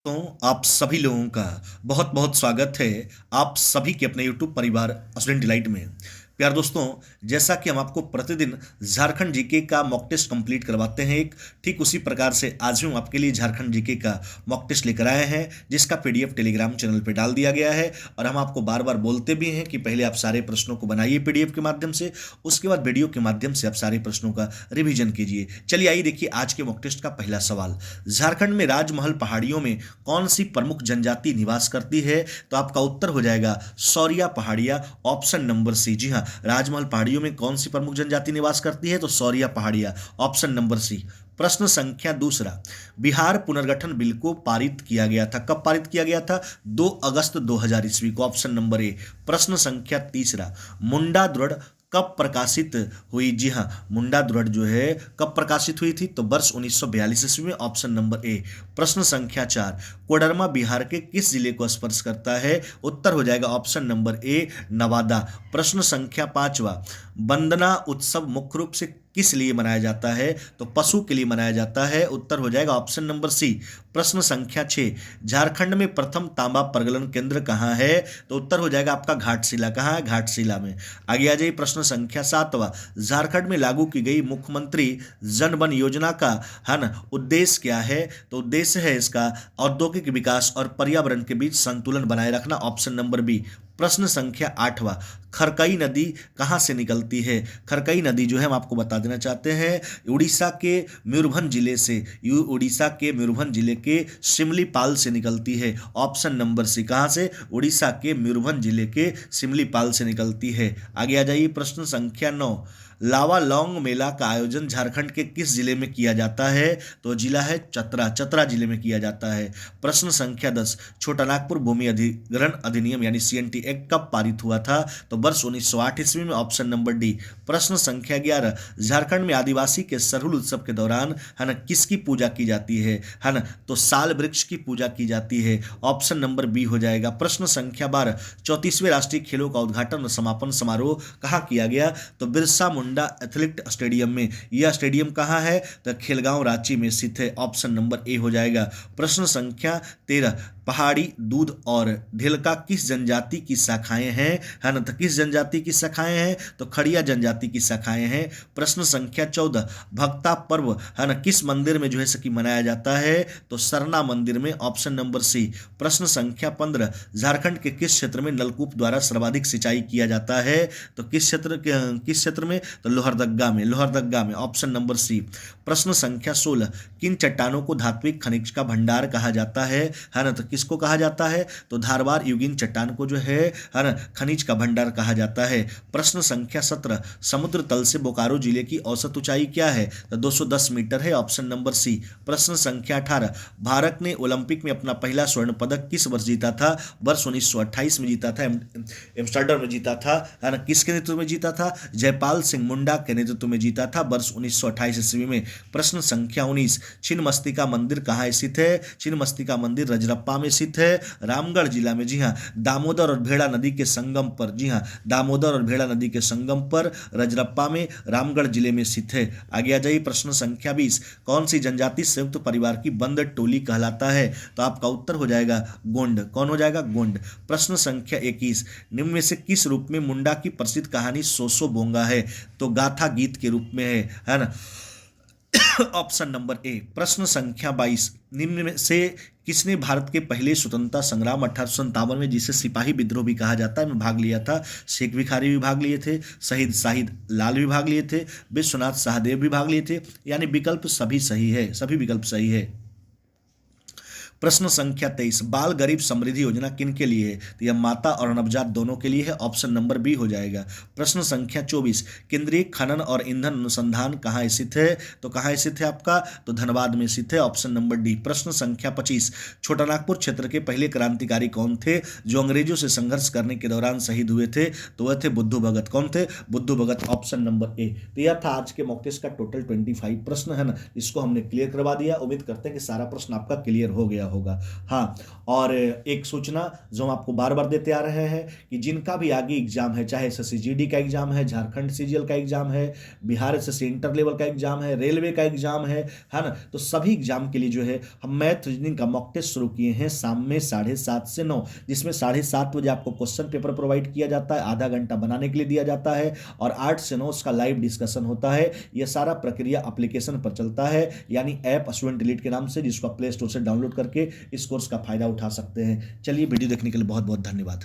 तो आप सभी लोगों का बहुत बहुत स्वागत है आप सभी के अपने YouTube परिवार स्टूडेंट डिलाइट में। प्यार दोस्तों, जैसा कि हम आपको प्रतिदिन झारखंड जीके का मॉक टेस्ट कंप्लीट करवाते हैं ठीक उसी प्रकार से आज हम आपके लिए झारखंड जीके का मॉक टेस्ट लेकर आए हैं, जिसका पीडीएफ टेलीग्राम चैनल पर डाल दिया गया है। और हम आपको बार बार बोलते भी हैं कि पहले आप सारे प्रश्नों को बनाइए पीडीएफ के माध्यम से, उसके बाद वीडियो के माध्यम से आप सारे प्रश्नों का रिवीजन कीजिए। चलिए आइए देखिए आज के मॉक टेस्ट का पहला सवाल। झारखंड में राजमहल पहाड़ियों में कौन सी प्रमुख जनजाति निवास करती है? तो आपका उत्तर हो जाएगा सौरिया पहाड़िया, ऑप्शन नंबर सी। जी हाँ, राजमहल पहाड़ियों में कौन सी प्रमुख जनजाति निवास करती है? तो सौरिया पहाड़िया, ऑप्शन नंबर सी। प्रश्न संख्या दूसरा, बिहार पुनर्गठन बिल को पारित किया गया था, कब पारित किया गया था? 2 अगस्त 2000 ईस्वी को, ऑप्शन नंबर ए। प्रश्न संख्या तीसरा, मुंडा द्रोण कब प्रकाशित हुई? जी हाँ, मुंडा द्रोण जो है कब प्रकाशित हुई थी? तो वर्ष 1942 ईस्वी में, ऑप्शन नंबर ए। प्रश्न संख्या 4, कोडरमा बिहार के किस जिले को स्पर्श करता है? उत्तर हो जाएगा ऑप्शन नंबर ए, नवादा। प्रश्न संख्या 5वां, वंदना उत्सव मुख्य रूप से किस लिए मनाया जाता है? तो पशु के लिए मनाया जाता है। उत्तर हो जाएगा ऑप्शन नंबर सी। प्रश्न संख्या 6, झारखंड में प्रथम तांबा प्रगलन केंद्र कहाँ है? तो उत्तर हो जाएगा आपका घाटशिला। कहाँ है? घाटशिला में। आगे आ जाइए, प्रश्न संख्या 7वां, झारखंड में लागू की गई मुख्यमंत्री जन वन योजना का है ना उद्देश्य क्या है? तो उद्देश्य है इसका औद्योगिक विकास और पर्यावरण के बीच संतुलन बनाए रखना, ऑप्शन नंबर बी। प्रश्न संख्या 8वां, खरकई नदी कहाँ से निकलती है? खरकई नदी जो है हम आपको बता देना चाहते हैं, उड़ीसा के मयूरभंज जिले से, उड़ीसा के मयूरभंज जिले के सिमलीपाल से निकलती है, ऑप्शन नंबर सी। कहाँ से? उड़ीसा के मयूरभंज जिले के सिमलीपाल से निकलती है। आगे आ जाइए, प्रश्न संख्या 9, लावा लौंग मेला का आयोजन झारखंड के किस जिले में किया जाता है? तो जिला है चतरा, चतरा जिले में किया जाता है। प्रश्न संख्या 10, छोटा नागपुर भूमि अधिग्रहण अधिनियम यानी सीएनटी एक्ट कब पारित हुआ था? तो वर्ष 1908 ईस्वी में, ऑप्शन नंबर डी। प्रश्न संख्या 11, झारखंड में आदिवासी के सरहुल उत्सव के दौरान है ना किसकी पूजा की जाती है ना? तो साल वृक्ष की पूजा की जाती है, ऑप्शन नंबर बी हो जाएगा। प्रश्न संख्या 12, 34वें राष्ट्रीय खेलों का उद्घाटन और समापन समारोह कहाँ किया गया? तो बिरसा मुंडा एथलेटिक स्टेडियम में। यह स्टेडियम कहाँ है? तो खेलगांव रांची में स्थित है, ऑप्शन नंबर ए हो जाएगा। प्रश्न संख्या 13, पहाड़ी दूध और ढेलका किस जनजाति की शाखाएं हैं? है ना? तो किस जनजाति की शाखाएं हैं? तो खड़िया जनजाति की शाखाएं हैं। प्रश्न संख्या 14, भक्ता पर्व है ना किस मंदिर में जो है सकी मनाया जाता है? तो सरना मंदिर में, ऑप्शन नंबर सी। प्रश्न संख्या 15, झारखंड के किस क्षेत्र में नलकूप द्वारा सर्वाधिक सिंचाई किया जाता है? तो किस क्षेत्र में? तो लोहरदग्गा में, लोहरदग्गा में, ऑप्शन नंबर सी। प्रश्न संख्या 16, किन चट्टानों को धात्विक खनिज का भंडार कहा जाता है ना? तो किसको कहा जाता है? तो धारवार युगीन चट्टान को जो है ना खनिज का भंडार कहा जाता है। प्रश्न संख्या 17, समुद्र तल से बोकारो जिले की औसत ऊंचाई क्या है? तो 210 मीटर है, ऑप्शन नंबर सी। प्रश्न संख्या 18, भारत ने ओलंपिक में अपना पहला स्वर्ण पदक किस वर्ष जीता था? वर्ष 1928 में जीता था, एम्स्टर्डम में जीता था, है ना? किसके नेतृत्व में जीता था? जयपाल सिंह मुंडा के नेतृत्व में जीता था, वर्ष 1928 ईस्वी में। प्रश्न संख्या 19, छिन्नमस्तिका मंदिर कहाँ स्थित है? छिन्नमस्तिका मंदिर रजरप्पा में स्थित है, रामगढ़ जिला में। जी हाँ, दामोदर और भेड़ा नदी के संगम पर। जी हाँ, दामोदर और भेड़ा नदी के संगम पर रजरप्पा में, रामगढ़ जिले में स्थित है। आगे आ जाइए, प्रश्न संख्या 20, कौन सी जनजाति संयुक्त परिवार की बंद टोली कहलाता है? तो आपका उत्तर हो जाएगा गोंड। कौन हो जाएगा? गोंड। प्रश्न संख्या 21, निम्न में से किस रूप में मुंडा की प्रसिद्ध कहानी सोसो बोंगा है? तो गाथा गीत के रूप में है ना? Option number A. प्रश्न संख्या 22, निम्न में से किसने भारत के पहले स्वतंत्रता संग्राम 1857 में, जिसे सिपाही विद्रोह भी कहा जाता है, में भाग लिया था? शेख भिखारी भी भाग लिए थे, शहीद शाहिद लाल भी भाग लिए थे, विश्वनाथ सहदेव भी भाग लिए थे, यानी विकल्प सभी सही है, सभी विकल्प सही है। प्रश्न संख्या 23, बाल गरीब समृद्धि योजना किन के लिए है? तो यह माता और नवजात दोनों के लिए है, ऑप्शन नंबर बी हो जाएगा। प्रश्न संख्या 24, केंद्रीय खनन और ईंधन अनुसंधान कहाँ स्थित है? तो कहाँ स्थित है आपका? तो धनबाद में स्थित है, ऑप्शन नंबर डी। प्रश्न संख्या 25, छोटानागपुर क्षेत्र के पहले क्रांतिकारी कौन थे जो अंग्रेजों से संघर्ष करने के दौरान शहीद हुए थे? तो वह थे बुद्धू भगत। कौन थे? बुद्धू भगत, ऑप्शन नंबर ए। तो यह था आज के मॉक टेस्ट का टोटल 25 प्रश्न, है ना? इसको हमने क्लियर करवा दिया। उम्मीद करते हैं कि सारा प्रश्न आपका क्लियर हो गया होगा। हाँ, और एक सूचना जो हम आपको बार बार देते आ रहे हैं कि जिनका भी आगे एग्जाम है, चाहे एसएससी जीडी का एग्जाम है, झारखंड सीजीएल का एग्जाम है, बिहार एसएससी इंटर लेवल का एग्जाम है, रेलवे का एग्जाम है ना, तो सभी एग्जाम के लिए जो है हम मैथ रीजनिंग का मॉक टेस्ट शुरू किए हैं शाम में 7:30 से 9, जिसमें 7:30 बजे आपको क्वेश्चन पेपर प्रोवाइड किया जाता है, आधा घंटा बनाने के लिए दिया जाता है, और 8 से 9 उसका लाइव डिस्कशन होता है। यह सारा प्रक्रिया एप्लीकेशन पर चलता है, यानी ऐप स्टूडेंट डिलीट के नाम से, जिसको आप प्ले स्टोर से डाउनलोड करके इस कोर्स का फायदा उठा सकते हैं। चलिए, वीडियो देखने के लिए बहुत बहुत धन्यवाद।